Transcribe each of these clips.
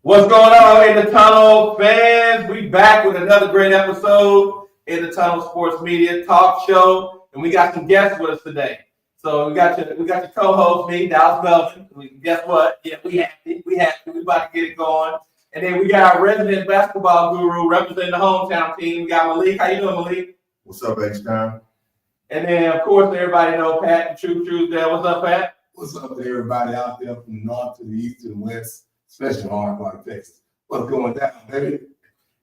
What's going on in the tunnel, fans? We back with another great episode in the Tunnel Sports Media Talk Show, and we got some guests with us today. So we got your co-host, me, Dallas Melvin. Guess what? Yeah, we happy. We about to get it going. And then we got our resident basketball guru representing the hometown team. We got Malik. How you doing, Malik? What's up, H-Time? And then, of course, everybody know Pat, the Truth there. What's up, Pat? What's up to everybody out there from the north to the east to the west, especially hard like Texas? What's going down, baby?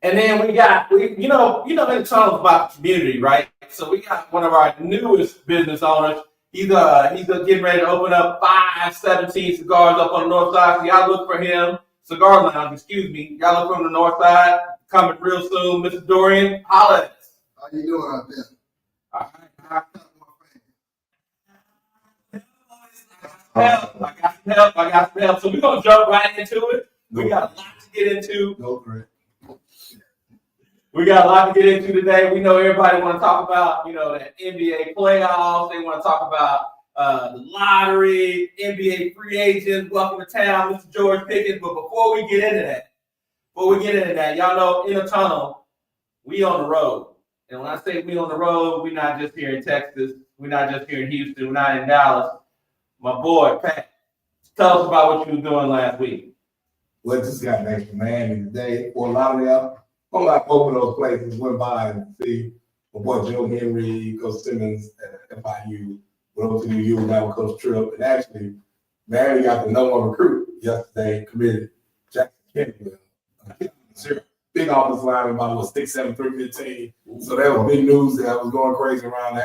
And then we in the tunnel's about the community, right? So we got one of our newest business owners. He's getting ready to open up 517 cigars up on the north side. So y'all look for him. Cigar Lounge, excuse me. Y'all look from the north side. Coming real soon. Mr. Dorian, holla at us. How you doing out there? All right. I got some help. So we're going to jump right into it. We got a lot to get into. Go for it. We got a lot to get into today. We know everybody want to talk about, that NBA playoffs. They want to talk about the lottery, NBA free agents, welcome to town, Mr. George Pickens. But before we get into that, y'all know in the tunnel, we on the road. And when I say we on the road, we're not just here in Texas. We're not just here in Houston. We're not in Dallas. My boy, Pat, tell us about what you were doing last week. Well, just got back from Miami today. For a lot of them, I'm like both of those places went by and see my boy Joe Henry, Coach Simmons at FIU, went over to the U, got with Coach Tripp. And actually, Miami got the number one recruit yesterday, committed Jackson Kennedy. Big offensive line, about 6'7", 315. So that was big news that was going crazy around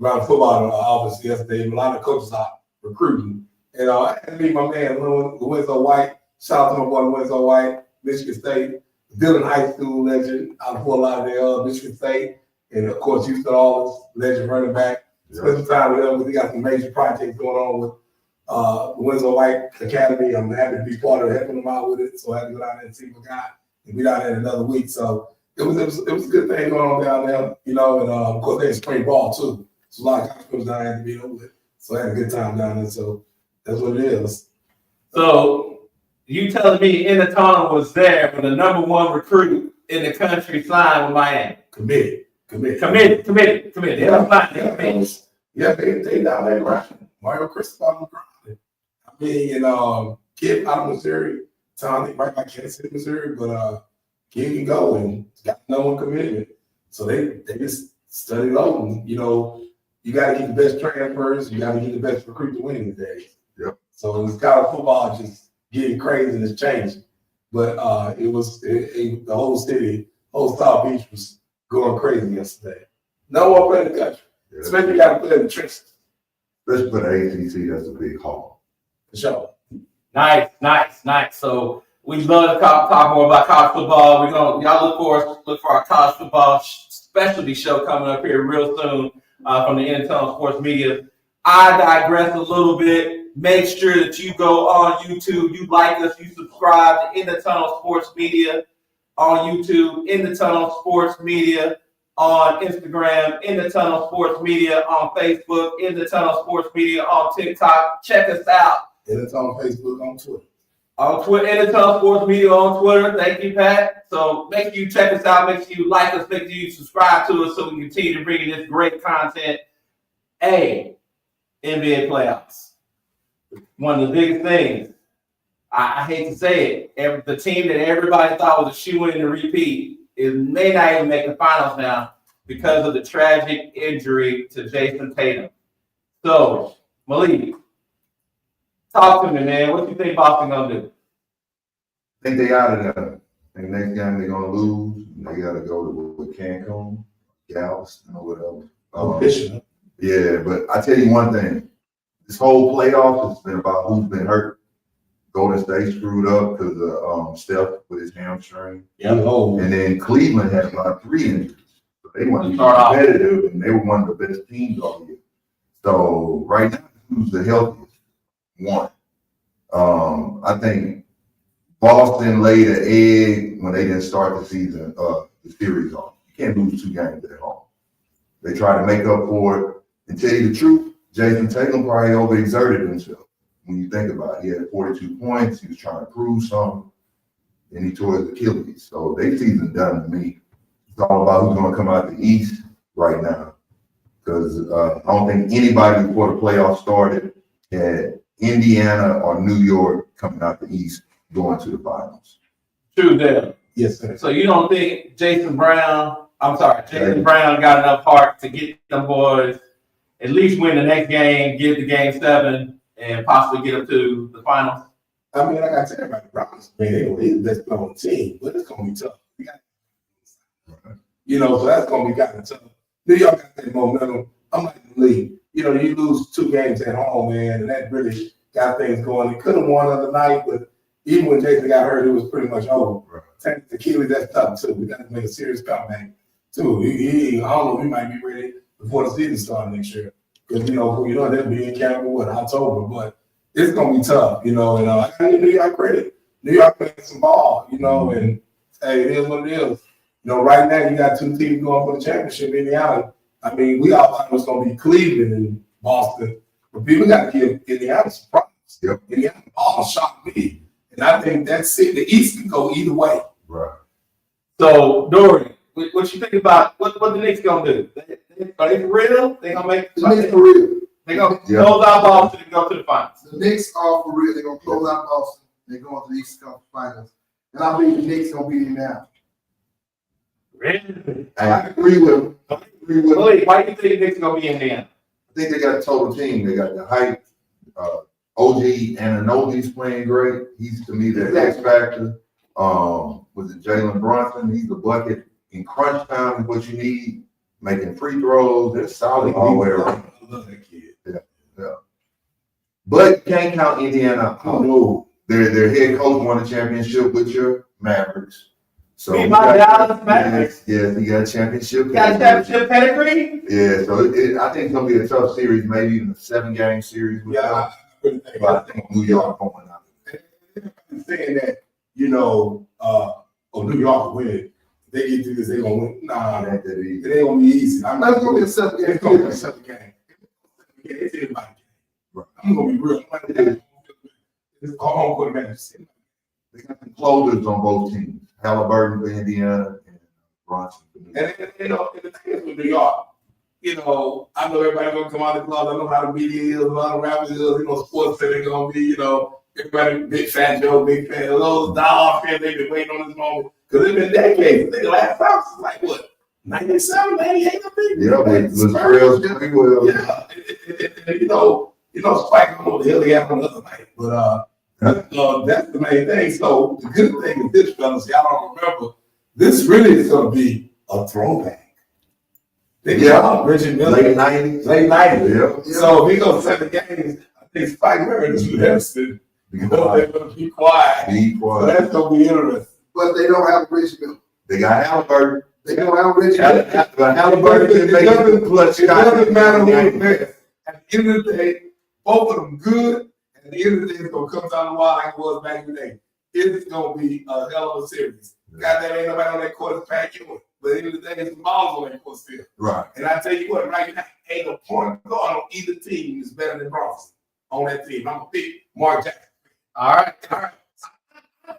around football office yesterday. A lot of coaches are recruiting. And I had to meet my man, Lorenzo White. Shout out to my boy Lorenzo White, Michigan State, Dillon High School legend out of Fort Lauderdale, Michigan State. And of course, Houston Always legend running back. Spent some time with them. We got some major projects going on with Lorenzo White Academy. I'm happy to be part of helping them out with it. So I had to go down there and see my guy. And we down there another week. So it was a good thing going on down there, and of course they had spring ball too. So a lot of college coaches down there to be over with. So I had a good time down there. So that's what it is. So you telling me in the tunnel was there when the number one recruit in the country signed with Miami? Committed. Yeah, they down there grinding. Mario Cristobal grinding. I mean, kid out of Missouri, I think right by Kansas City, Missouri, but kid can go and got no one commitment. So they just study low. You got to get the best transfers. You got to get the best recruit to win these days. Yep. So it's college football just getting crazy and it's changing. But the whole city, whole South Beach was going crazy yesterday. No one playing the country. Yeah. Especially got to play in the trenches. Especially for the ACC, that's a big haul. For sure. Nice. So we love to talk more about college football. Y'all look for our college football specialty show coming up here real soon from the Tunnel Sports Media. I digress a little bit. Make sure that you go on YouTube, you like us, you subscribe to In the Tunnel Sports Media on YouTube, In the Tunnel Sports Media on Instagram, In the Tunnel Sports Media on Facebook, In the Tunnel Sports Media on TikTok. Check us out. And it's on Facebook, on Twitter. On Twitter, In the Tunnel Sports Media on Twitter. Thank you, Pat. So make sure you check us out. Make sure you like us. Make sure you subscribe to us so we can continue to bring you this great content. NBA playoffs. One of the biggest things. I hate to say it. The team that everybody thought was a shoe-in to repeat may not even make the finals now because of the tragic injury to Jason Tatum. So, Malik, talk to me, man. What you think Boston gonna do? I think they out of there. I think next game they're gonna lose. They gotta go with Cancun, Galveston, or whatever. Yeah, but I tell you one thing. This whole playoff has been about who's been hurt. Golden State screwed up because of Steph with his hamstring. Yeah. And then Cleveland had about 3 injuries. So they weren't competitive, and they were one of the best teams all year. So right now, who's the healthiest? One. I think Boston laid an egg when they didn't start the season, the series off. You can't lose 2 games at home. They try to make up for it. And tell you the truth, Jason Tatum probably overexerted himself. When you think about it, he had 42 points. He was trying to prove something. and he tore his Achilles. So their season done to me. It's all about who's going to come out the East right now. Because I don't think anybody before the playoffs started had Indiana or New York coming out the East going to the finals. True, Dale. Yes, sir. So you don't think Jalen Brown got enough heart to get them boys at least win the next game, get the game 7, and possibly get them to the finals? I mean, like I tell everybody, Brown's he's the best player on the team, but it's gonna be tough. So that's gonna be kind of tough. New York got that momentum. I'm like the league. You lose 2 games at home, man, and that really got things going. He could have won the other night, but even when Jason got hurt, it was pretty much over. Right. Achilles, that's tough too. We got to make a serious comeback too. I don't know if he might be ready before the season starts next year. Because they'll be in camp in October, but it's gonna be tough, and I give New York credit. New York playing some ball, and hey, it is what it is. Right now you got 2 teams going for the championship, Indiana. I mean, we all thought it was gonna be Cleveland and Boston, but people got to give Indiana some props. Yep. Indiana all shocked me, and I think that's it. The East can go either way. Right. So, Dorian, what you think about what the Knicks gonna do? Are they for real? They gonna make the Knicks for real. They gonna close out Boston and go to the finals. The Knicks are for real. They're gonna close out Boston. They're going to the East Conference Finals, and I believe the Knicks gonna beat them now. Really? I agree with him. Wait, why do you think the Knicks gonna be in there? I think they got a total team. They got the height. OG Anunoby's playing great. He's to me the X factor. Was it Jalen Brunson? He's the bucket in crunch time is what you need. Making free throws. They're solid all the way around. I love that kid. Yeah. But you can't count Indiana out. No. Their head coach won a championship with your Mavericks. So Be my Dallas Mavericks. Yes, he got a championship. You got a championship pedigree? Yeah, so I think it's gonna be a tough series, maybe even a 7-game series with them. But I think New York going out. Saying that, New York win. They get through this, they're gonna win. Nah, it ain't gonna be easy. That's gonna be a 7 game. It's gonna be a 7-game. It's anybody game. Right. I'm gonna be real. It's home court advantage. They got the closers on both teams. Halliburton for Indiana and Bronson for New York. And the thing is with New York, I know everybody gonna come out of the club. I know how the media is, a lot of rappers is, sports say they're gonna be, everybody, big fat Joe, big fan, those dog fans, they've been waiting on this moment. Because it's been decades. The last time was like, what, 97, 98, I think? Yeah, with Latrell Sprewell. Yeah, Spike, I don't know what the hell he had on the other night. But that's the main thing. So the good thing is this, fellas, y'all don't remember, this really is going to be a throwback. Richard Miller. Late 90s. Late 90s. Yeah. So if he goes 7 games, I think Spike Murray is Lipson. They're going to be quiet. So that's going to be interesting. But they don't have Rich Miller. They got Halliburton. They don't have Rich Miller. But Halliburton can make it clutch. It doesn't matter who it is. At the end of the day, both of them good. At the end of the day, it's going to come down the wire like it was back in the day. It's going to be a hell of a series. Goddamn, ain't nobody on that court is Pat Ewing. But at the end of the day, it's the balls on that court still. Right. And I tell you what, right now, ain't a point guard on either team is better than Bronson on that team. I'm going to pick Mark Jackson. All right.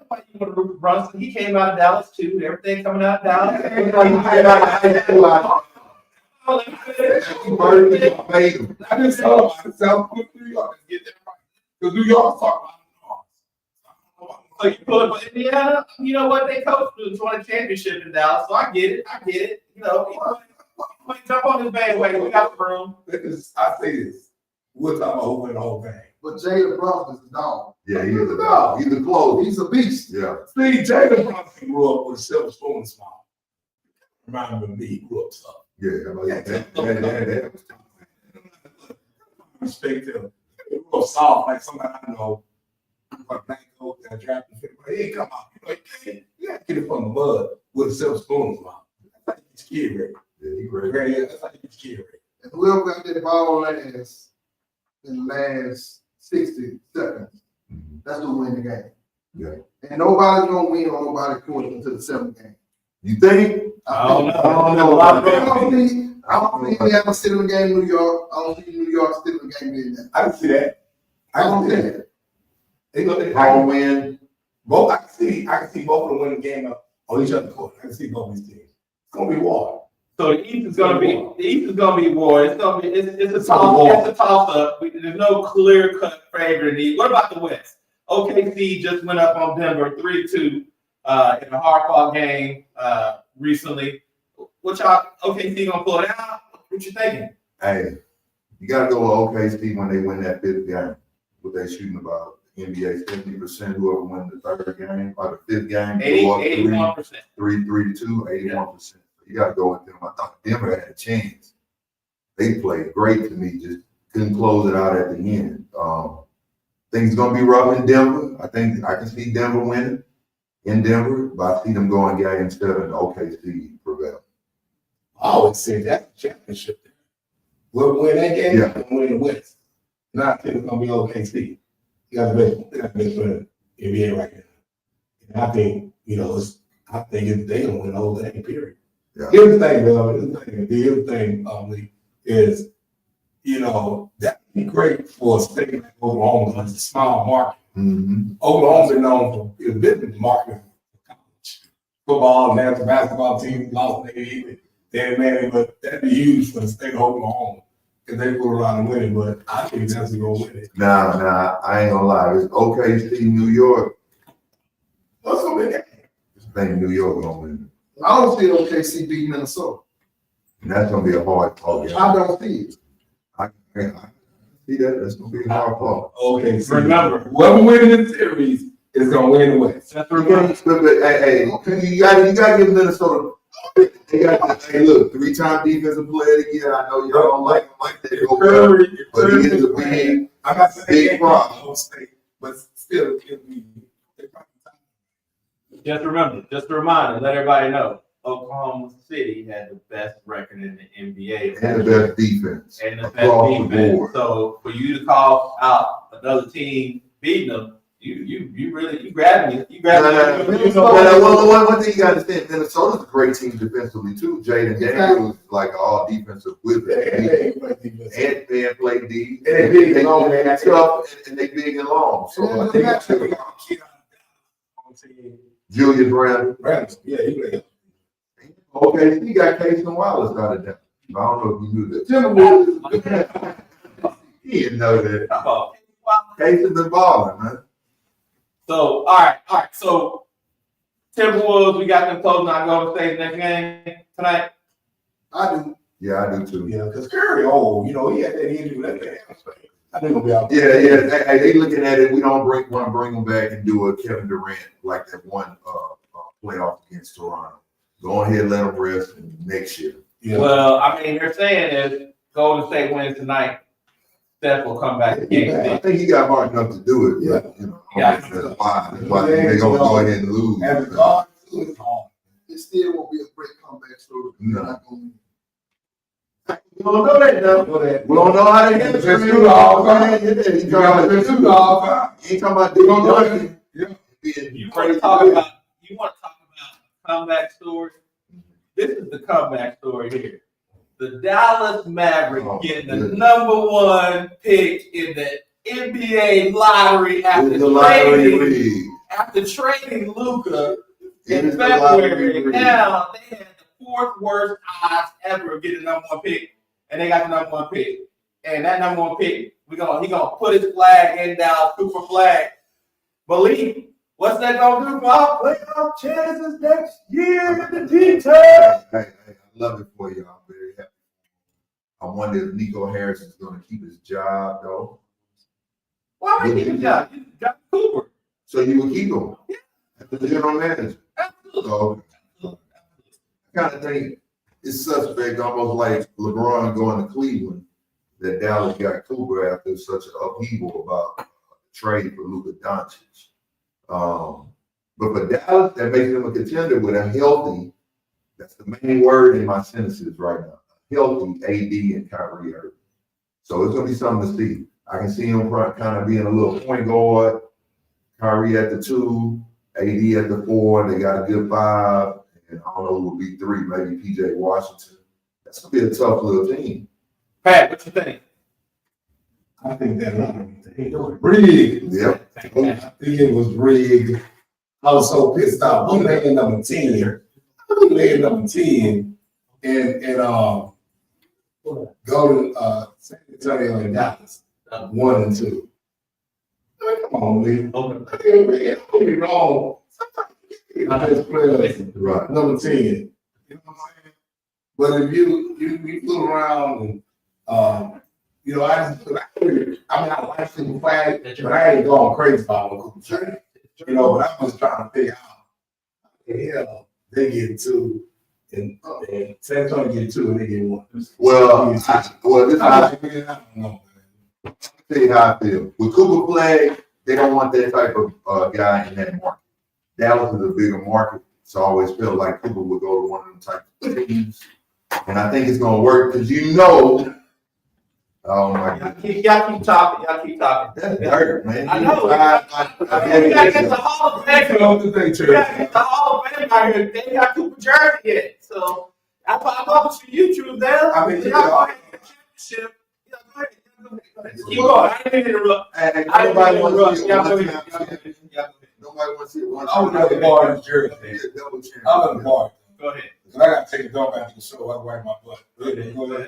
Why you want to root for Brunson? He came out of Dallas too. Everything coming out of Dallas. I just saw myself with New York and get that right. Because New York's talking about So you pull it for Indiana? You know what? They coached the 20 championship in Dallas, so I get it. You might jump on this bandwagon. We got the room. I say this. We'll talk about who win the whole thing. But Jalen Brunson is a dog. Yeah, he's a dog. He's a close. He's a beast. Yeah. See, Jalen Brunson grew up with a silver spoon in his mouth. Reminded me of me. He grew up tough. Yeah. Respect him. He grew up soft like somebody I know. Like black coach that drafted him. But he ain't come out. You got to get it from the mud with a silver spoon in his mouth. That's how you get your kid ready. Yeah, he's ready. That's how you get your kid ready. And whoever got that ball last in the last 60 seconds, that's who win the game. Yeah. And nobody's gonna win on nobody's court until the 7th game. You think? I don't know. I don't see Indiana still in the game in New York. I don't see New York still in the game in Indiana. I can see that. I don't see that. They go there. Home win. Both, I can see both of them winning the game on each other's court. I can see both these teams. It's gonna be war. So the East is gonna be war. It's gonna be it's a toss up. There's no clear cut favorite in the East. What about the West? OKC just went up on Denver 3-2 in a hard fought game recently. What y'all OKC gonna pull it out? What you thinking? Hey, you gotta go with OKC when they win that fifth game. What they shooting about NBA 70%, whoever win the third game or the fifth game, 81%. 3-2, 81%. You gotta go with them. I thought Denver had a chance. They played great to me, just couldn't close it out at the end. Things gonna be rough in Denver. I think I can see Denver winning in Denver, but I see them going game 7 and OKC prevail. I always say that's the championship. We'll win that game, Yeah. we'll win the West. Now I think it's gonna be OKC. You got the best for NBA right now. And I think, they gonna win the whole thing, period. Yeah. Here's the thing, Lee, is, that'd be great for a state like Oklahoma, because it's a small market. Mm-hmm. Oklahoma's been known for a business market for college. Football, national basketball team, lost maybe, but that'd be huge for the state of Oklahoma. Because they go around and win it, but I think that's gonna win it. Nah, I ain't gonna lie. It's OKC, New York. What's gonna be that? I think New York gonna win. I don't see OKC beat Minnesota. And that's gonna be a hard call. I don't see it. I see that. That's gonna be a hard call. Okay, so Remember, whoever wins the series is gonna win the West. That's Hey, you gotta give Minnesota. Hey, look, 3-time defensive player of the year. I know y'all don't like him like that, but he is a big, I'm not saying big problem. but still, Just a reminder, let everybody know, Oklahoma City had the best record in the NBA. And the best defense. And the best across the defense. board. So for you to call out another team beating them, you grabbed me. One thing you got to understand, Minnesota's a great team defensively too. Jaden Daniels is like all defensive with it. And they play D. And they big and long. They tough and they big and long. So I think Julius Randle. Yeah, he played. Okay, he got Casey Wallace out of that. I don't know if you knew that. Timberwolves. He didn't know that. Oh. Casey's been balling, man. So all right. So Timberwolves, we got them closing out Golden State next game tonight. I do. Yeah, I do too. Yeah, because Curry old, he had that injury. I think he'll be out. Yeah. Hey, they looking at it. We don't want to bring him back and do a Kevin Durant like that one playoff against Toronto. Go ahead, let him rest next year. Yeah. Well, I mean, they're saying if Golden State wins tonight, Steph will come back again. I think he got hard enough to do it. But, that's why they're gonna go ahead and lose. As a guard, it's hard. It still won't be a great comeback story. No. We don't know that though. We don't know how to hit Just do all time. You You talking about We don't know that. You want to talk about comeback story? This is the comeback story here. The Dallas Mavericks getting the number 1 pick in the NBA lottery after trading Luka in February. Now they had the 4th worst odds ever of getting the number 1 pick, and they got the number 1 pick. And that number 1 pick, he gonna put his flag in Dallas, super flag. Believe. What's that gonna do for our playoff chances next year in the detail? Hey, I love it for you. I'm very happy. I wonder if Nico Harris is going to keep his job, though. Why would he keep his job? He's got Cooper. So you would keep him as the general manager. Absolutely. So I kind of think it's suspect, almost like LeBron going to Cleveland, that Dallas got Cooper after such an upheaval about the trade for Luka Doncic. But for Dallas, that makes them a contender with a healthy, that's the main word in my sentences right now, healthy AD and Kyrie Irving. So it's going to be something to see. I can see him kind of being a little point guard, Kyrie at the 2, AD at the 4. They got a good 5, and I don't know who will be 3, maybe PJ Washington. That's going to be a tough little team. Pat, what you think? I think that it was rigged. Yep. I think it was rigged. I was so pissed off. We laying number 10. We laying number 10 and go to San Antonio and Dallas. 1 and 2. I mean, come on, man. Don't be wrong. Sometimes you get the best players. Right. Number 10. You know what I'm saying? But if you fool around and you know, I like Super Flag, but I ain't going crazy about Cooper Flag. You know, but I was trying to figure out how the hell they get 2 and San Antonio get 2 and they get 1. Well, this I don't know, man. tell you how I feel. With Cooper Flag, they don't want that type of guy in that market. Dallas is a bigger market, so I always feel like Cooper would go to one of them type of teams. And I think it's going to work because you know, oh my God. Y'all keep talking. That's dirt, man. I know. We gotta get the Hall of Fame. We gotta get the Hall of Fame out here. They got Cooper jersey yet. So I published for YouTube there. I mean, y'all go ahead and get the championship. Yeah, go ahead. Keep going. I didn't interrupt. Nobody wants to see Y'all go it. ahead. Nobody wants to see it. I was at the bar in Jersey. Yeah, double champ. I was at the bar. Go ahead. I got to take a dump after the show. I wipe my butt. Go ahead. We're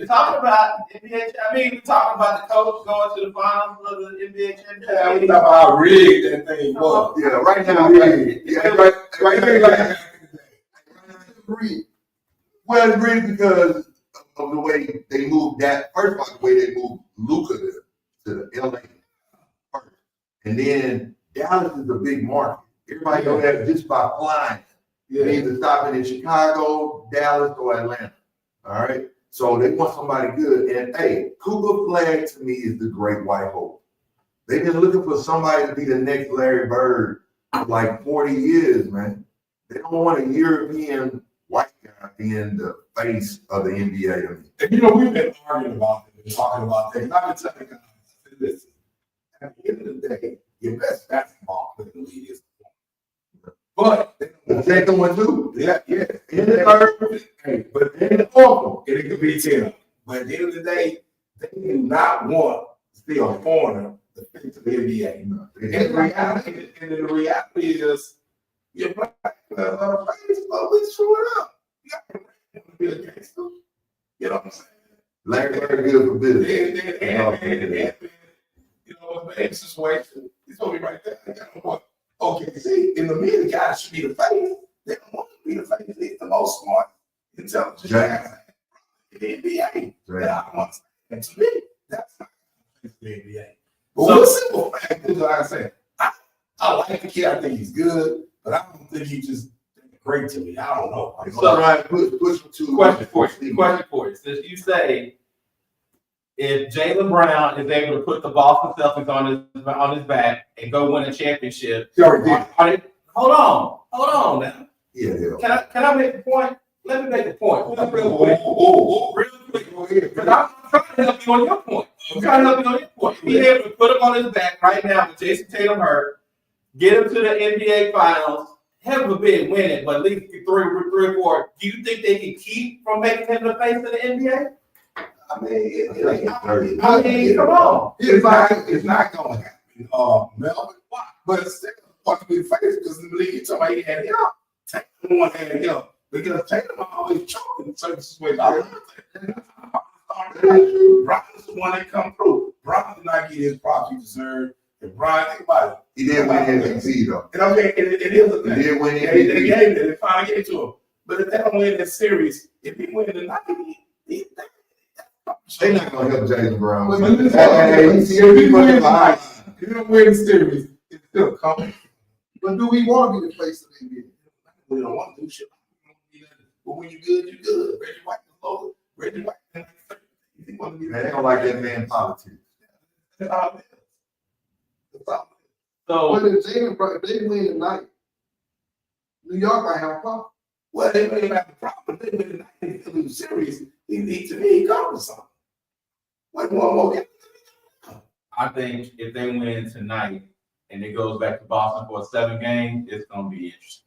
talking about NBA. I mean, we're talking about the coach going to the finals of the NBA championship. Yeah, we talking about how rigged that thing was. Yeah, right now. Right now. Agreed. Well, agreed because of the way they moved that. First of all, the way they moved Luka to LA first. And then Dallas is a big market. Everybody know that just by flying. Yeah. Either stopping in Chicago, Dallas, or Atlanta. All right. So they want somebody good. And hey, Cooper Flag to me is the great white hope. They've been looking for somebody to be the next Larry Bird for like 40 years, man. They don't want a European white guy being the face of the NBA. And you know, we've been arguing about it and talking about things. I've been telling guys, listen, at the end of the day, your best basketball player in the league is the one. But The second one too. yeah. In the third, Hey, but in the fourth, it could be 10. But at the end of the day, they do not want to see a foreigner to fit to the NBA. And the reality is, your black players are famous, but we screw it up. You got to be a gangster. You know what I'm saying? Larry Bird good for business. And you know, in this situation, he's going to be right there. Okay, see, in the middle, the guy should be the face. They don't want to be the face. He's the most smart, intelligent guy in the NBA. Right. And I want to, and to me, that's not the NBA. But one simple fact is, like I said, I like the kid. I think he's good, but I don't think he's just great to me. I don't know. So, Right, push him to question for you. Since you say if Jaylen Brown is able to put the Boston Celtics on his back and go win a championship, hold on now. Yeah. Can I make the point? Let me make the point. Real quick. Because I'm trying to help you on your point. If he's able to put him on his back right now with Jason Tatum hurt, get him to the NBA Finals, heaven forbid win it, but at least three or four. Do you think they can keep from making him the face of the NBA? I mean, Come on. It's not going to happen. Melvin, why? But it's still going to be the face because in the league, you're talking about he had help. Tatum one had help because Tatum always choking in certain situations. Brian is the one that come through. Brian did not get his props he deserved. And Brian, think about it. He didn't win MVP though. And okay, it is a thing. He did win They MVP. gave it. They finally gave it to him. But if they don't win this series, if he win tonight, They're not gonna help Jaylen Brown. But if you don't win the series, it's still coming. But do we want to be the face of the NBA? We don't want to do shit. But when you're good, you're good. Reggie White is low. Reggie White is They don't like that man politics. That's all it is. That's all it is. So But if Jaylen Brown, if they win tonight, New York might have a problem. Well, they may have the problem, but they win tonight. They lose the series. He needs to be covered something. Like one more game. I think if they win tonight and it goes back to Boston for a 7 game, it's gonna be interesting.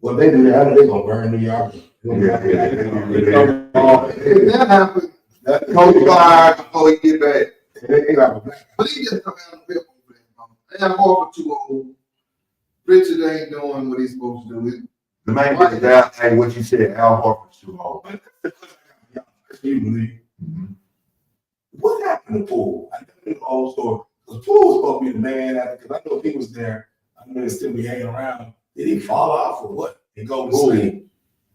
Well, they do that. They're gonna burn New York. If that happens, Coach fired before he get back. They got a black. but he just come out of the field. They have more for 2 on Richard ain't doing what he's supposed to do. The main thing is that, hey, what you said, Al Horford's too old. Mhm. What happened to Poole? I know the whole story. Because Poole was supposed to be the man after, because I know if he was there, I know he'd still be hanging around. Did he fall off or what? And go to sleep?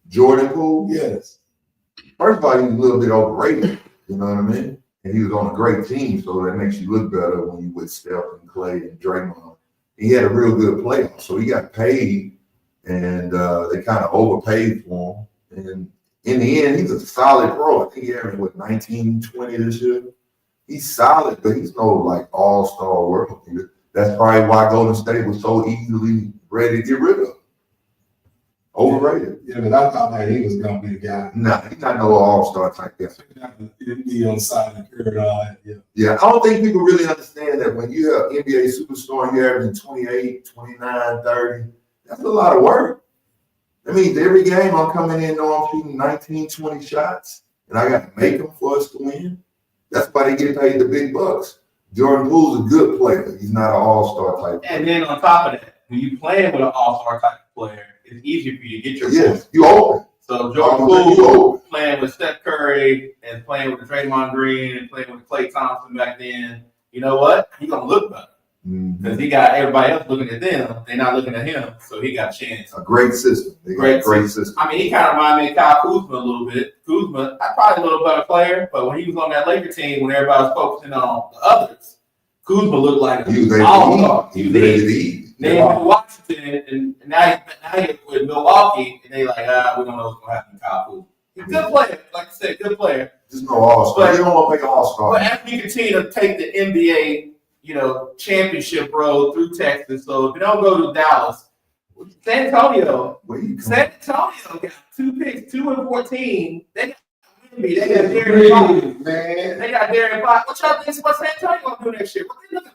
Jordan Poole? Yes. First of all, he was a little bit overrated, you know what I mean? And he was on a great team, so that makes you look better when you with Steph and Clay and Draymond. He had a real good playoff, so he got paid, and they kind of overpaid for him. And in the end, he's a solid pro. I think he averaged, 19, 20 this year? He's solid, but he's no, like, all-star world leader. That's probably why Golden State was so easily ready to get rid of him. Overrated. Yeah, but I thought that he was going to be the guy. Nah, he's not no all-star type guy. He'd be on the side of the curve and all that, yeah. Yeah, I don't think people really understand that when you have NBA superstar and you're averaging 28, 29, 30, that's a lot of work. That means every game I'm coming in knowing I'm shooting 19, 20 shots, and I got to make them for us to win. That's why they get paid the big bucks. Jordan Poole's a good player. He's not an all-star type player. And then on top of that, when you playing with an all-star type of player, it's easier for you to get your Yes, you open. So Jordan Poole playing with Steph Curry and playing with Draymond Green and playing with Klay Thompson back then, you know what? He's going to look better. Because he got everybody else looking at them. They're not looking at him, so he got a chance. A great system. Great system. I mean, he kind of reminded me of Kyle Kuzma a little bit. Kuzma, probably a little better player, but when he was on that Laker team, when everybody was focusing on the others, Kuzma looked like He was all-star. He was ready to eat. They went to Washington, and now he's with Milwaukee, and they like, we don't know what's going to happen to Kyle Kuzma. He's a good player, like I said, good player. Just no all-star. You don't want to make an all-star. But as we continue to take the NBA, championship road through Texas, so if you don't go to Dallas, San Antonio got 2 picks, 2 and 14. They got Darren Fox. Man. They got Darren Fox. What y'all think about San Antonio going to do next year? What they looking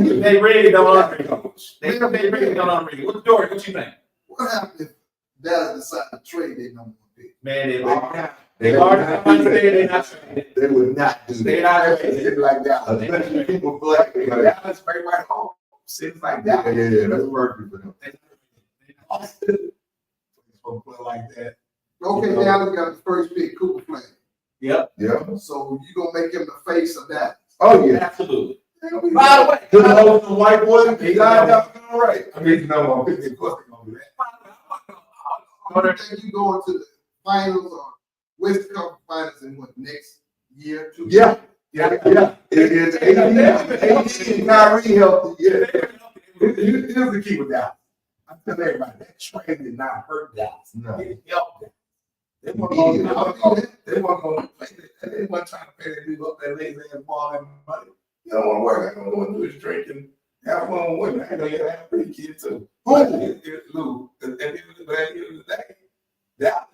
like? They really don't honor coach. They really don't honor you. What's Jordan? What you think? What happened if Dallas decided to trade their number 1 pick? Man, they already not trading. They would not do that. They not trading like that. Especially people black. Dallas very right home. Cities like that. Yeah, that's working for them. Play like that. Okay, Dallas got the first pick, Cooper Flag. Yep. Yeah. So you gonna make him the face of that? Oh yeah. Absolutely. By the way, the white boy, he got that all right. I mean, no, of course they're gonna do that. You think you going to the finals or West Conference finals in what, next year? 2 Yeah. It is AD and Kyrie healthy. Yeah. Here's the key with Dallas. I tell everybody that trade did not hurt Dallas. No. It helped them. They weren't going to play. They weren't trying to pay that dude up that lazy ass ball and money. You don't want to work. I don't want to do is drink and have fun with women. I know you gotta have a pretty kid too. Lou, at the end of the day, Dallas.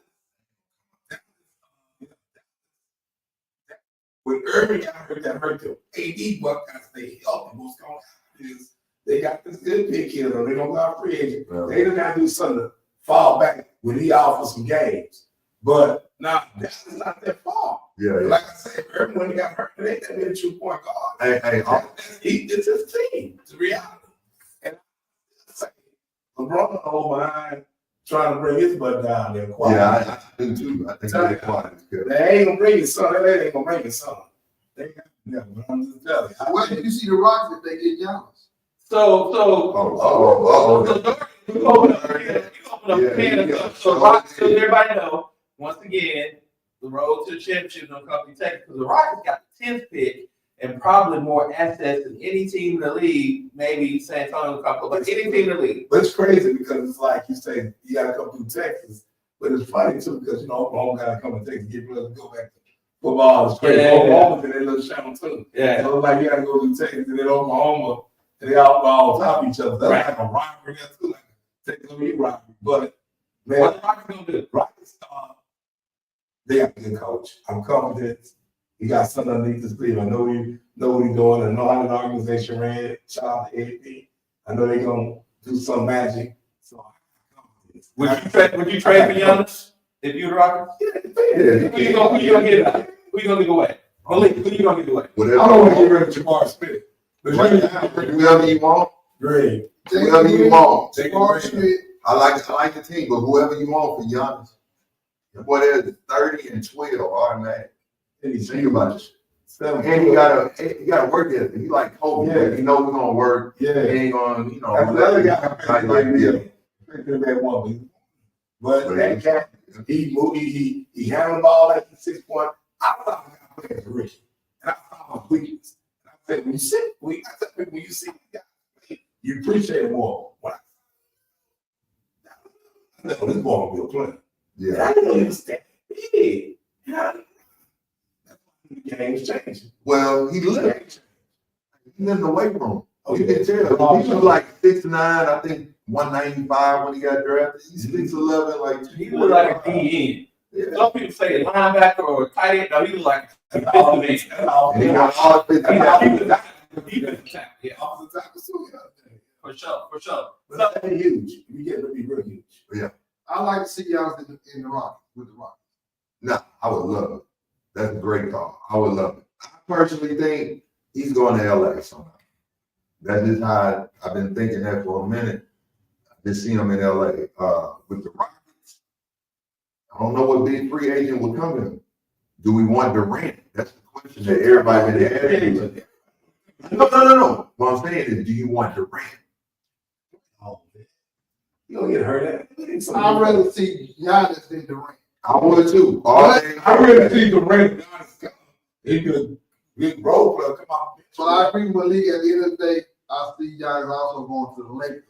When Irving got hurt, that hurt them. AD Buckeyes stay healthy. What's going on is they got this good pick here, though. They're going to go out free agent. Well, they got to do something to fall back when he offers some games. But now, that's not their fault. Yeah. Like I said, Irving, when he got hurt, they ain't that 2 point guard. It's his team. It's reality. And LeBron over behind trying to bring his butt down there. Quiet. Yeah, I do too. I think they're quiet is good. They ain't gonna bring his son. They ain't gonna bring his son. They got, yeah, but I'm just telling you. Where do you see the Rockets if they get Giannis? So you open up a can of stuff. So Rockets, so everybody know, once again, the road to the championship is gonna come to Texas because the Rockets got the 10th pick and probably more assets than any team in the league. Maybe San Antonio, but any team in the league. But it's crazy because it's like you say you gotta come through Texas. But it's funny too because Oklahoma gotta come to Texas, get ready to go back to football. It's crazy. Oklahoma and they little channel too. Yeah. So it's like you gotta go through Texas and then Oklahoma and they all on top of each other. That's like a rivalry there too. Like Texas gonna be rivalry. But man, What the Rockets gonna do? Rockets they got a good coach. I'm confident. He got something underneath his sleeve. I know what he's doing. I know how the organization ran. Shout out to AD. I know they're gonna do some magic. So Would you trade for Giannis if you were Rockets? yeah, Who you gonna get? Who you gonna give away? Malik, who you gonna give away? Whatever. I don't want to get rid of Jabbar Smith. But Right now, whoever you want, Great. whoever you want. Jabbar Smith. I like the team, but whoever you want for Giannis. Boy, there's 30 and 12 automatic. Think about this. And you gotta work it. He like Kobe. Yeah. You know we're gonna work. Yeah. He ain't gonna, you know, That's another guy. like that. But that cat, he moved, he handled the ball like he's 6 point. I thought I played for Ricky. And I found my weakness. And I said, when you see the guy, you appreciate it more. When I know this ball will be a player. Yeah. And I didn't understand. Big. Yeah. The game's changing. Well, he lived. He's in the weight room. Oh, You yeah. can tell. He was like 6'9", I think 195 when he got drafted. He's 6'11", like He was like a DN. Yeah. Some people say a linebacker or a tight end. No, he was like a That's all. defensive That's all. And he got all 50 That's all. end. Defensive tackle. Yeah, Off the top of for sure. But that ain't huge. You get to be real huge. I like to see Giannis in the Rockets, with the Rockets. No, I would love it. That's a great call. I would love it. I personally think he's going to LA somehow. That is how I've been thinking that for a minute. I just see him in LA with the Rockets. I don't know what big free agent will come in. Do we want Durant? That's the question that everybody been asking. No. What I'm saying is, do you want Durant? Oh, man. You don't get hurt. I'd rather see Giannis than Durant. I would too. All day. I really see the Ravens. He could big role player come out. But I agree with Malik. At the end of the day, I see Giannis also going to the Lakers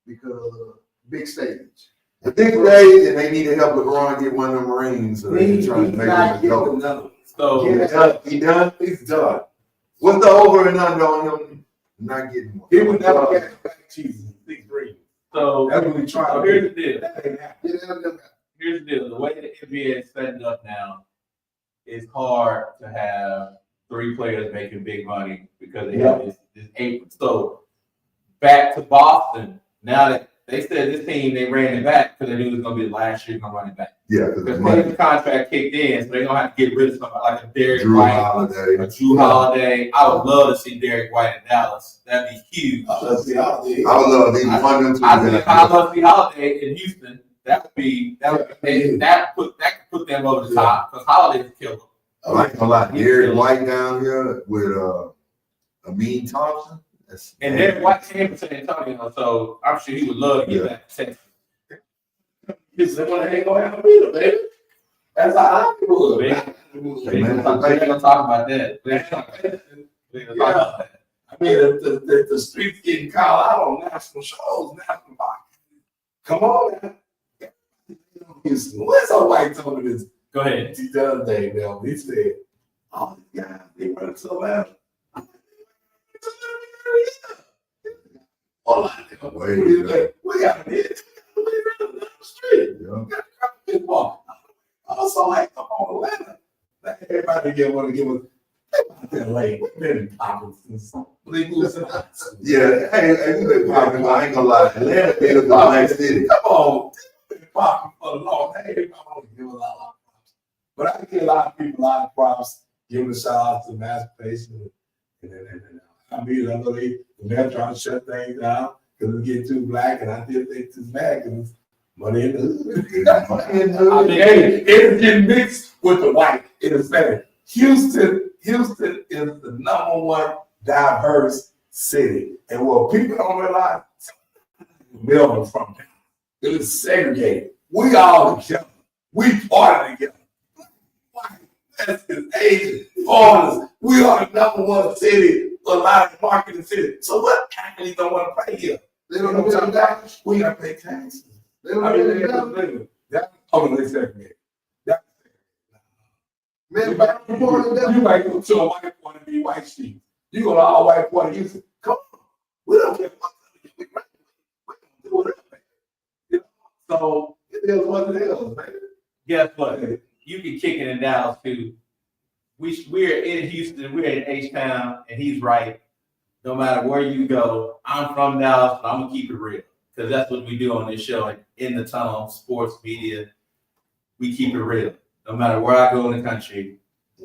because of the big stage. The big stage, and they need to help LeBron get one of them rings. So they're trying to make him go. So He done? He's done. What's the over and under on him not getting one? He would never get back cheese. 6 rings. so That's what he's trying so to here's do. the deal. That ain't happening. Get out of them. Here's the deal. The way the NBA is setting up now, it's hard to have 3 players making big money because they have this apron. So back to Boston. Now that they said this team, they ran it back because they knew it was going to be the last year going to run it back. Yeah, because Because the Clay's money. contract kicked in, so they're going to have to get rid of somebody like a Derek Drew White, Holiday. a Drew Holiday. I would love to see Derek White in Dallas. That'd be huge. Let's see how they I would love either one of them two. I love to see Holiday in Houston. That could put them over the top because Holiday's a killer. I ain't gonna lie. Derek White down here with Amin Thompson. And Derek White came to San Antonio, so I'm sure he would love to get back to Texas. He said, well, they ain't gonna have a meter, baby. That's how I would. We're gonna talk about that. We're gonna talk about that. I mean, the streets getting called out on national shows, national boxing. Come on, man. Houston. Where's our white told me this Go ahead. the other day, man? He said, "Oh, these guys, they run so loud." All I know, we got it. We run down the street. Yeah. Also, like, come on, Atlanta. Like, everybody want to give us. They're late. We've been in pockets since they moved to the Yeah, hey, we been popping. I ain't gonna lie. Atlanta is a nice city. Come on, we've been popping for a long time. Everybody want to give us a lot of props. But I give a lot of people a lot of props, giving a shout out to Masturbation. I mean, I know they're trying to shut things down because we get too black, and I still think too bad because money in the hood. I mean, Hey, it's getting mixed with the white. It is better. Houston is the #1 diverse city. And what people don't realize, Melbourne from there. It is segregated. We all together. We party together. White, Mexicans, Asians, foreigners. We are the #1 city, a lot of marketing city. So what athletes don't want to play here? They You know don't what I'm know talking about? We gotta pay taxes. They don't I mean, know that's totally segregated. Man, You might go to a white boy and be white sheep. You go to all white boy and you say, come on, we don't care what we do whatever. You know? So it is what it is, man. guess what? You can kick it in Dallas too. We're in Houston, we're in H-Town, and he's right. No matter where you go, I'm from Dallas, but I'm gonna keep it real. Because that's what we do on this show, like In the Tunnel, sports media. We keep it real. No matter where I go in the country,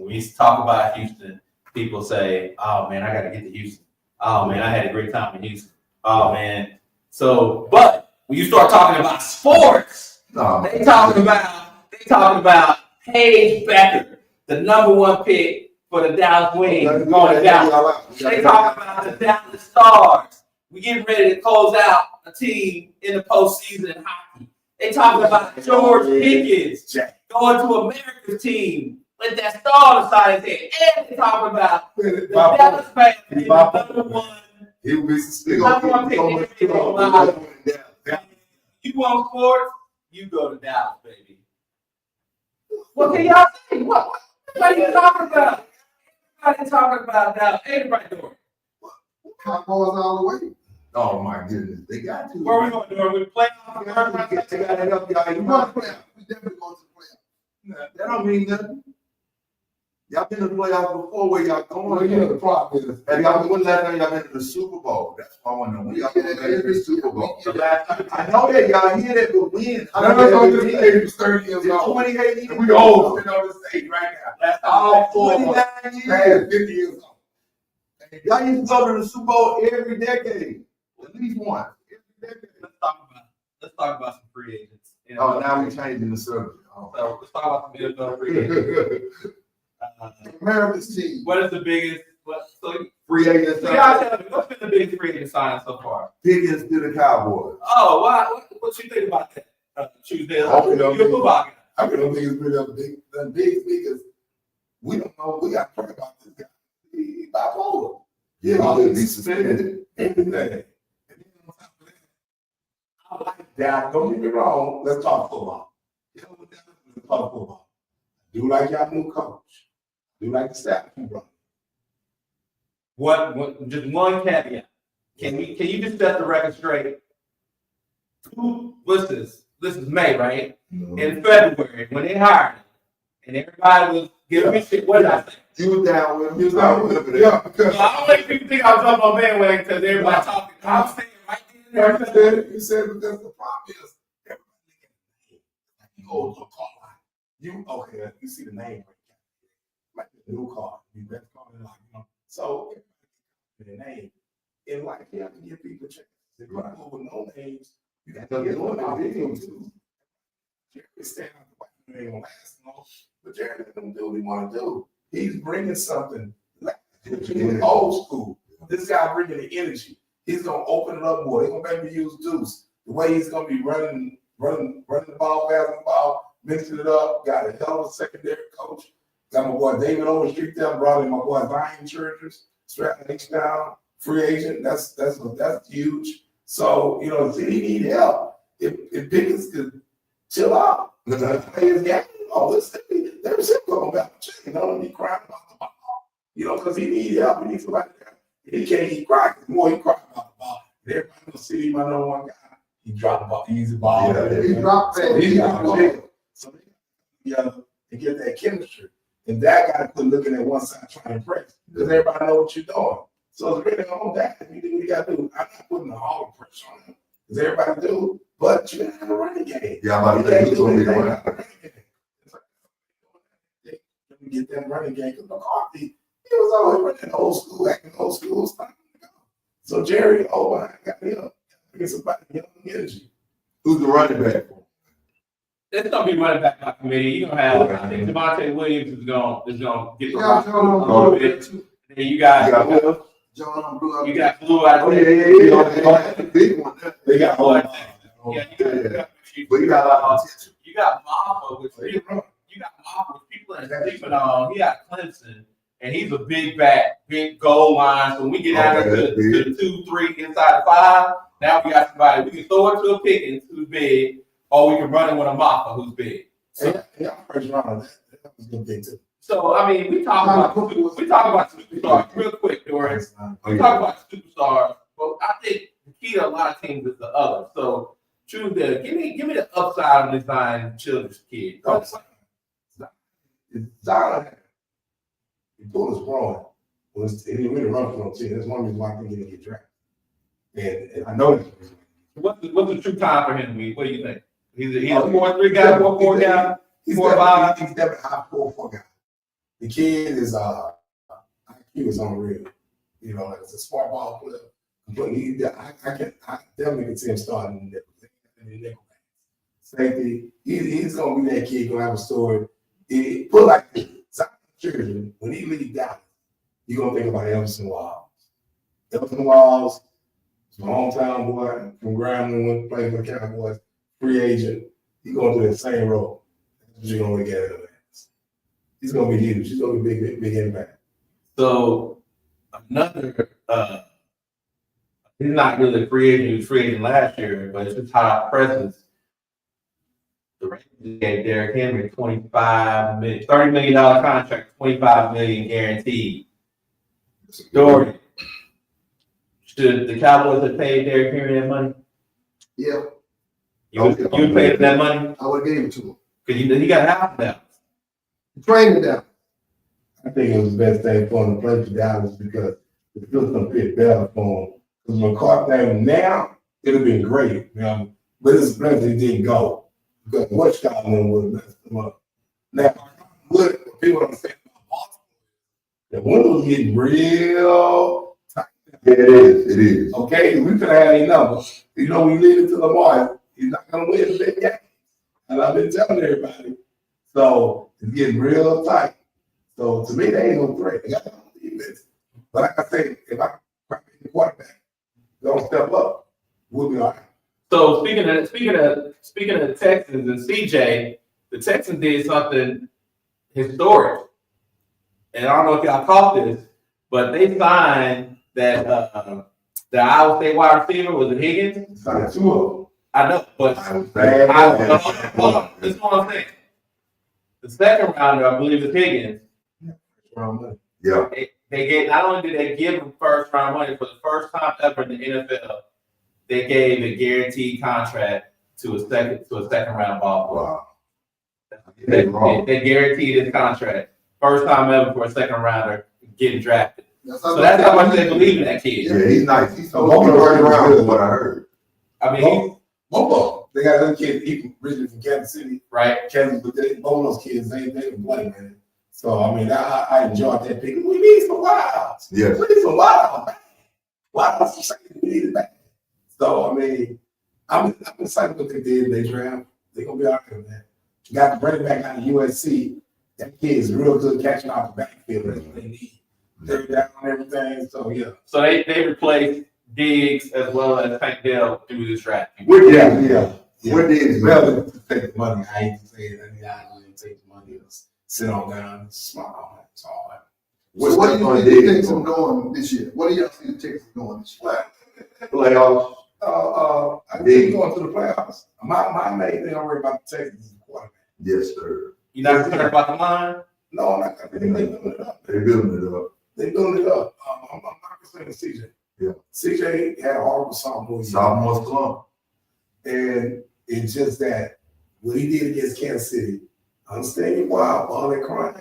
when we talk about Houston, people say, "Oh man, I got to get to Houston. Oh man, I had a great time in Houston. Oh man." So, but when you start talking about sports, they talking about Paige Becker, the #1 pick for the Dallas Wings, going to Dallas. They talking about the Dallas Stars. We getting ready to close out a team in the postseason in hockey. They talking about George Pickens going to America's team. Let that star on the side of his head. And they talking about the Dallas fans being the #1. He'll be #1 pick. You want sports? You go to Dallas, baby. What can y'all say? What are you talking about? Everybody talking about Dallas. Everybody doing it. Cowboys all the way. Oh my goodness, they got to. What are we going to do? Are we playing? They gotta help y'all. We want to play. We definitely going to play. That don't mean nothing. Y'all been to the playoffs before. Where y'all going? Well, you know, the problem is, Have y'all when last time y'all been to the Super Bowl? That's what I want to know. When y'all been to the Super Bowl? I know that y'all hear that, but when? I don't know if this stage was 30 years old. 28 years. And we all sitting on the stage right now. That's All 29 past years. 50 years old. Y'all used to go to the Super Bowl every decade. At least one. Every decade. Let's talk about some free agents. Oh, now we're changing the subject. Oh. So let's talk about some NFL free agents. America's team. What is the biggest? Free agents. Y'all tell me, what's been the biggest free agent sign so far? Pickens to the Cowboys. Oh, wow. What you think about that? Tuesday. I don't know. You're a football guy. I don't think it's really up big because we don't know. We got to talk about this guy. He's bipolar. Yeah, he could be suspended. Everything. And then on top of that, I like that. Don't get me wrong. Let's talk football. Let's talk football. I do like y'all new coach. I do like the staff you brought. What? Just one caveat. Can you just set the record straight? What's this? This is May, right? Mhm. In February, when they hired him, and everybody was giving me shit. What did I say? You was down with him. You was down with him. Yeah, because So I don't let people think I was jumping on bandwagon because everybody talking. I'm saying right there. you said because the problem is everybody looking at the name. Like you go to a car line. You you see the name right there. Like the new car. You better call it like, you know. So the name. In life, you have to give people chances. If you go with no names, you got to get one out video too. Jerry standing out the white ain't gonna last long, but Jerry let him do what he want to do. He's bringing something like old school. This guy bringing the energy. He's gonna open it up more. They're gonna make me use Deuce. The way he's gonna be running the ball, passing the ball, mixing it up. Got a hell of a secondary coach. Got my boy David Overstreet there. Brought in my boy Zion Churches, strapping H down, free agent. That's huge. So he need help. If Pickens could chill out, play his game. There's him going back to chicken. Don't be crying about the ball. Because he needs help. He needs somebody there. He can't keep crying. The more he cries about the ball, everybody gonna see him. I know one guy. He dropped the ball, easy ball. Yeah, He dropped that. He got the ball. So they get that chemistry. And that guy quit looking at one side trying to impress. Because everybody know what you're doing. So it's really on that. You do what you gotta do. I'm not putting all the pressure on him. Because everybody do, but you gotta have a running game. Yeah, I'm about to say, who's gonna be the one? Get that running game because McCarthy, he was always running old school, acting old school stuff. So Jerry, I got get somebody young energy. Who's the running back? It's gonna be running back by committee. You're gonna have I think Javonte Williams is gonna get the rock John a little bit. And then you got John Blue. you got Blue out there. That's the big one. They got all that. Yeah, But you got a lot of potential. You got Maffa, which people are sleeping on. He got Clemson, and he's a big back, big goal line. So when we get out to the 2-3 inside the 5, now we got somebody. We can throw it to a Pickens who's big, or we can run it with a Maffa who's big. So, first round, that was a good thing too. So I mean, we talk about superstars real quick, Doris. We talk about superstars, but I think the key to a lot of teams is the other. So choose the give me the upside on this Zion Children's kid. Zion, he pulled his growing. He didn't really run for no team. That's one reason why I think he didn't get drafted. And I know this. What's the true time for him to be? What do you think? He's a 4-3 guy, 4-4 guy, He's 4-5. definitely a high 4-4 guy. The kid is IQ is unreal. You know, like it's a smart ball player. But I definitely can see him starting in the nickel. Safety, he's gonna be that kid gonna have a story. Put like children, when he leaves Dallas, you're gonna think about Everson Walls. Everson Walls, my hometown boy from Grambling, went to play for the Cowboys, free agent. He's gonna do that same role. That's what you're gonna look at him as. He's gonna be huge. He's gonna be big impact. So another, he's not really a free agent. He was free agent last year, but it's a top presence. The Rangers gave Derrick Henry $30 million contract, $25 million guaranteed. Dory, should the Cowboys have paid Derrick Henry that money? Yeah, You would pay him that money? I would have gave it to him. Because he got half now. Train him down. I think it was the best thing for him to play for Dallas because the system fit better for him. Because when Clark came now, it would have been great, you know. But it's blessed he didn't go. Because what Scotland would have messed him up. Now, what people don't say about Baltimore, the windows getting real tight. Yeah, it is. Okay, we could have had a number. You know, we leave it to Lamar. He's not going to win the big game. And I've been telling everybody. So it's getting real tight. So to me, they ain't no threat. They got no defense. But like I say, if I crack the quarterback, don't step up, we'll be all right. So speaking of the Texans and CJ, the Texans did something historic. And I don't know if y'all caught this, but they signed that the Iowa State wide receiver was it Higgins? Signed two of them. I know, but hold on. This is what I'm saying. The second rounder, I believe, is Higgins. Yeah. They gave, not only did they give him first round money for the first time ever in the NFL, they gave a guaranteed contract to a second round ball player. Wow. They guaranteed his contract. First time ever for a second rounder getting drafted. That's That's how much they believe in that kid. Yeah, he's nice. He's supposed to be running around from what I heard. I mean, Both they got another kid, he originally from Kansas City, right? Kansas, but both of those kids, they can play, man. So I mean, I enjoyed that pick. We need some wilds. Yes. We need some wilds. Wilds, we need it back. So I mean, I'm excited what they did in their draft. They're gonna be out there, man. You got to bring it back out of USC. That kid is real good catching off the backfield. That's what they need. They're down on everything. So yeah. So they replaced Diggs as well as Tank Dell through this draft. What did What is rather to take the money? I hate to say it. I mean, I don't take the money. Sit on down, smile. It's all right. So what do you think I'm doing this year? What do y'all see the Texans doing this year? playoffs? I think going to the playoffs. My main thing I worry about the Texans is the quarterback. Yes, sir. You not concerned about the line? No, I'm not. They building it up. They're building it up. They building it up. I'm not concerned with CJ. Yeah. CJ had a horrible sophomore year. Sophomore slump. And it's just that what he did against Kansas City, I understand you wild, all that crying.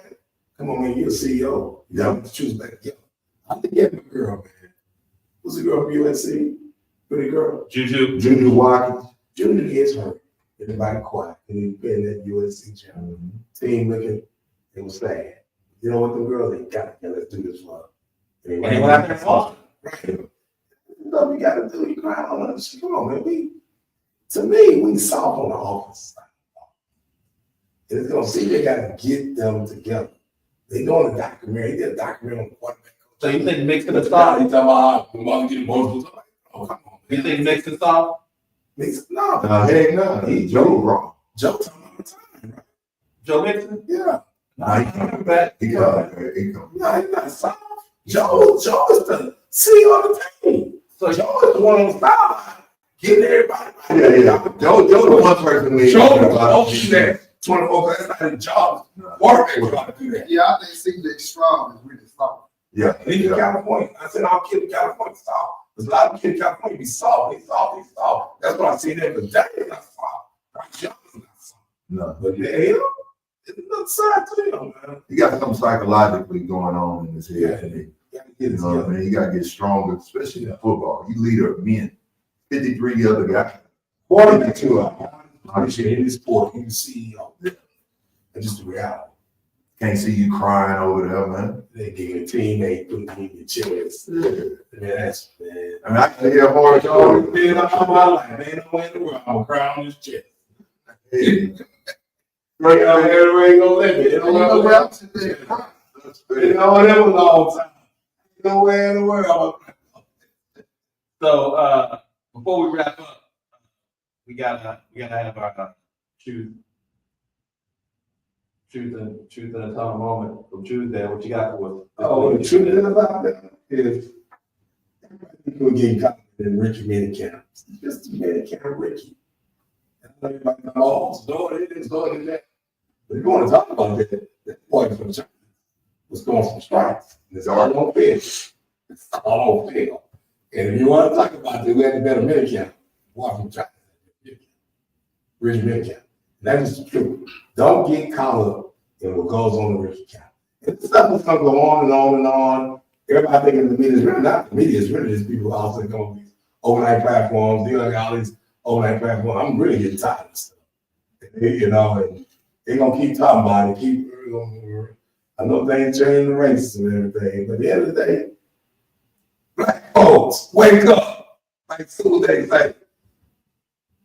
Come on, man, you're a CEO. You got to choose back together. I think you have a girl, man. Who's the girl from USC? Pretty girl. Juju Watkins. Junior gets hurt. Everybody quiet. And he's been at USC channel. Team looking, it was sad. You know what, the girls, they got to let's do this one. And he went out there and lost. Right. What we got to do, you crying on us. Come on, man. To me, we soft on the offense side. And it's going to see they got to get them together. They doing a documentary. He did a documentary on the quarterback. So you think Mixon is soft? He talking about the mother getting emotional. Oh, come on. You think Mixon soft? Mixon? No. Heck no. He Joe wrong. Joe talking all the time, right? Joe Mixon? Yeah. Nah, he coming back. He coming. No, he's not soft. Joe is the CEO of the team. So Joe is the one on the sideline getting everybody. Yeah. Joe the one person we Joe is that 24. That's not his job. Quarterback got to do that. Yeah, I think CJ Stroud is really soft. Yeah. He's in California. I said, I'll kill California soft. There's a lot of kids in California be soft. He's soft. That's what I see there. But that is not soft. Joe is not soft. No. But yeah, it's another side to him, man. He got something psychologically going on in his head. You know what I mean? He got to get stronger, especially in football. You leader of men. 53 other guys. 42. I'm in this sport. He's the CEO. That's just the reality. Can't see you crying over there, man. They give you a teammate, put it in your chest. Man, that's, man. I mean, I can hear horror That's all stories. it did all my life. Ain't no way in the world I'm gonna cry on his chest. Hey, Right out here, ain't gonna let me. You know You what know I'm where I'm sitting there. that's You fair. know, that was a long time. No way in the world. So before we wrap up, we gotta have our truth and a ton moment from Tuesday. What you got for us? Oh, the truth is about that is people get caught in Ricky Minicamp. It's just a Minicamp Ricky. And everybody knows, oh, it's doing it, it's doing that. But if you want to talk about that boy was going from strikes. It's all on film. It's all on film. And if you want to talk about it, we had to bet a Minicamp. Walk from China. Ricky Minicamp. That is the truth. Don't get caught up in what goes on in Ricky County. And stuff is going to go on and on and on. Everybody thinking the media is really not. The media is really just people who also come on these overnight platforms, dealing with all these overnight platforms. I'm really getting tired of stuff. You know, and they're going to keep talking about it. I know things change the races and everything, but at the end of the day, black folks, wake up. Like school they say.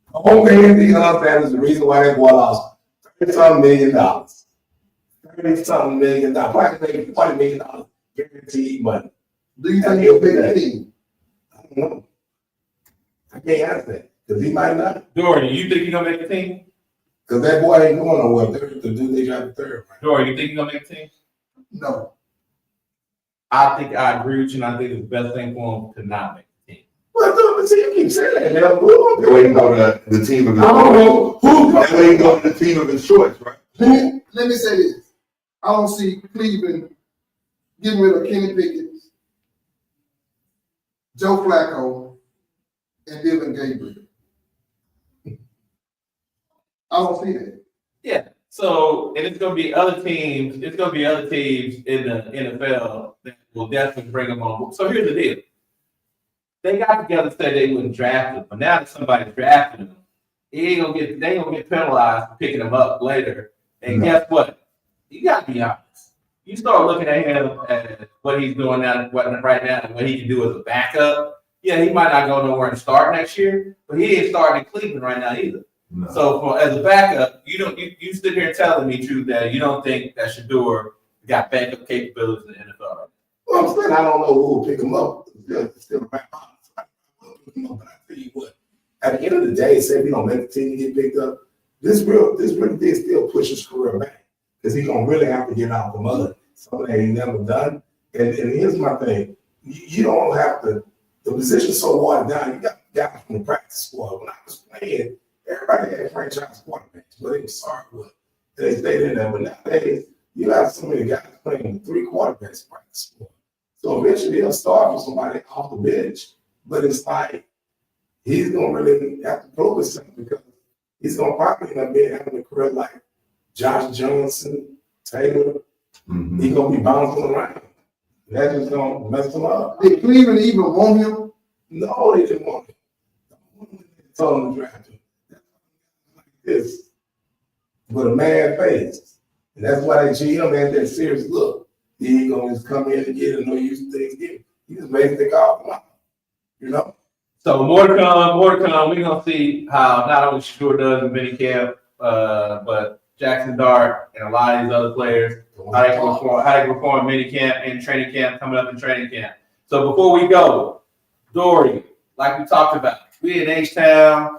Home man, these other families, the reason why that boy lost $30-something million. $30-something million. Probably making $40 million guaranteed money. Do you think he'll make a team? I don't know. I can't answer that because he might not. Dory, you think you're gonna make a team? Because that boy ain't going nowhere. The dude they got the third. Right? Dory, you think you're gonna make a team? No. I think I agree with you, and I think it's the best thing for him to not make a team. Well, the team keeps saying that. That way you go to the team of his I don't know who. That way you go to the team of his choice, right? Let me say this. I don't see Cleveland getting rid of Kenny Pickett, Joe Flacco, and Dylan Gabriel. I don't see that. Yeah. So, and it's gonna be other teams. It's gonna be other teams in the NFL that will definitely bring them on. So here's the deal: they got together, said they wouldn't draft him, but now that somebody's drafting him, they ain't gonna get penalized for picking him up later. And guess what? You gotta be honest. You start looking at him as what he's doing now, right now, and what he can do as a backup. Yeah, he might not go nowhere and start next year, but he ain't starting in Cleveland right now either. No. So as a backup, you sit here telling me, True, that you don't think that Shador got backup capabilities in the NFL right now. Well, I'm saying I don't know who will pick him up. It's still right. But I tell you what, at the end of the day, say if he don't make the team and get picked up, this really did still push his career back because he's gonna really have to get out the mud. Something that he never done. And here's my thing: you don't have to. The position's so watered down. You got guys from the practice squad. When I was playing, everybody had franchise quarterbacks, but they were sorry with. They stayed in there. But nowadays, you have so many guys playing with 3 quarterbacks practice squad. So eventually they'll start with somebody off the bench. But it's like he's gonna really have to prove himself because he's gonna probably end up having a career like Josh Johnson, Taylor. Mm-hmm. He's gonna be bouncing around. That's just gonna mess him up. Did Cleveland even want him? No, they didn't want him. They told him to draft him. Like this. With a mad face. And that's why they GM had that serious look. He ain't gonna just come in and get it, no use to things given. He just made the call come out. You know? So more to come. We're gonna see how not only Shador does in minicamp, but Jackson Dart and a lot of these other players, how they can perform minicamp and training camp coming up in training camp. So before we go, Dory, like we talked about, we in H-Town.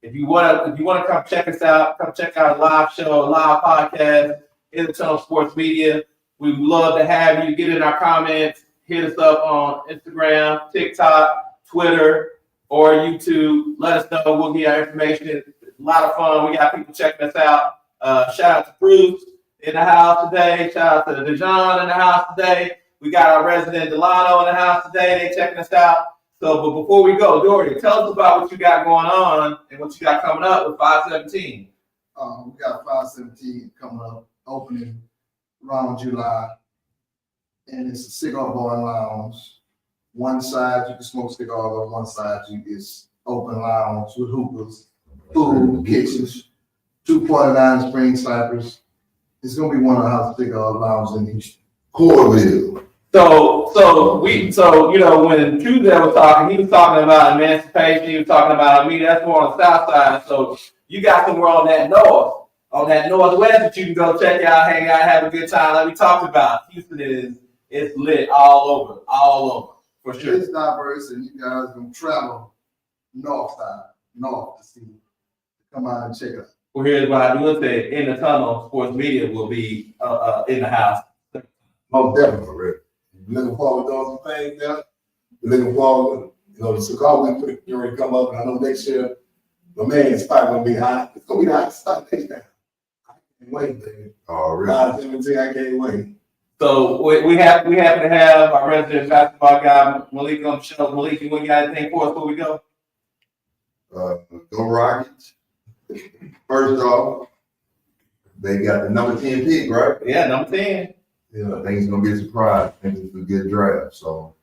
If you wanna come check us out, come check out a live show, a live podcast, in the Tunnel Sports Media. We'd love to have you. Get in our comments, hit us up on Instagram, TikTok, Twitter, or YouTube. Let us know. We'll get our information. It's a lot of fun. We got people checking us out. Shout out to Bruce in the house today. Shout out to Dejan in the house today. We got our resident Delano in the house today. They checking us out. So, but before we go, Dory, tell us about what you got going on and what you got coming up with 517. We got 517 coming up, opening around July. And it's a cigar bar and lounge. One side you can smoke cigars, on one side is open lounge with hookahs, food, kitchens, 249 spring snipers, It's gonna be one of the house sticker lounges in Houston. Corville. So you know, when Tuesday was talking, he was talking about emancipation, he was talking about, I mean, that's more on the south side. So you got somewhere on that northwest that you can go check out, hang out, have a good time. Like we talked about, Houston is lit all over, for sure. It's diverse, and you guys gonna travel north to see, come out and check it out. Well, here's what I do say: in the tunnel, sports media will be in the house. Most definitely. Looking forward to doing some things there. Looking forward, the cigar week you already come up, and I know next year, my man's probably gonna be hot. It's gonna be hot to start next time. I can't wait, baby. Oh, really? 17, I can't wait. So we happen to have our resident basketball guy Malik on the show. Malik, you got anything for us before we go? Go Rockets. First off, they got the number 10 pick, right? Yeah, number 10. Yeah, I think it's gonna be a surprise. I think it's a good draft. So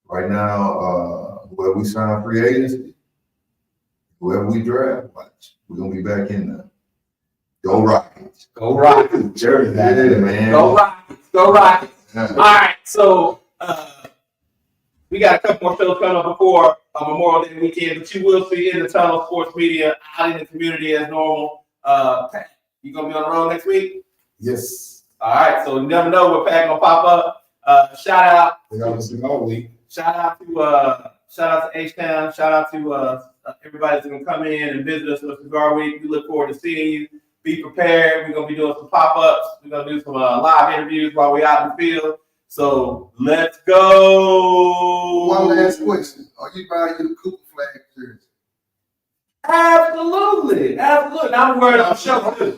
right now, whoever we sign free agency, whoever we draft, watch, we're gonna be back in there. Go Rockets. Go Rockets. Jersey, Yeah, man. Go Rockets. Go Rockets. Yeah. All right, so we got a couple more shows coming up before Memorial Day weekend, but you will see in the tunnel sports media out in the community as normal. Pat, you gonna be on the road next week? Yes. All right, so you never know what Pat gonna pop up. Shout out. We got the cigar week. Shout out to H-Town. Shout out to everybody that's gonna come in and visit us for Cigar Week. We look forward to seeing you. Be prepared. We're gonna be doing some pop-ups. We're gonna do some live interviews while we're out in the field. So let's go. One last question: are you buying your Cooper flag jersey? Absolutely. I'm wearing a show too.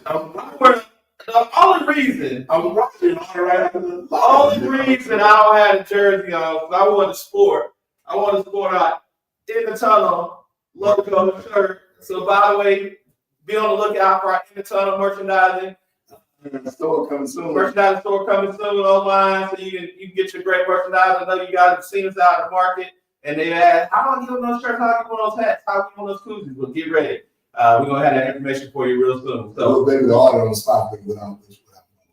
The only reason I don't have a jersey on is I want to sport out in the tunnel logo shirt. So by the way, be on the lookout for our in the tunnel merchandising. The store coming soon. Merchandising store coming soon online, so you can get your great merchandise. I know you guys have seen us out in the market, and they ask, how do I get on those shirts? How do I get on those hats? How do I get on those koozies? Well, get ready. We're gonna have that information for you real soon. So maybe the order on the spot without.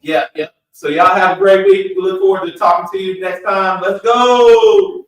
yeah. So y'all have a great week. We look forward to talking to you next time. Let's go.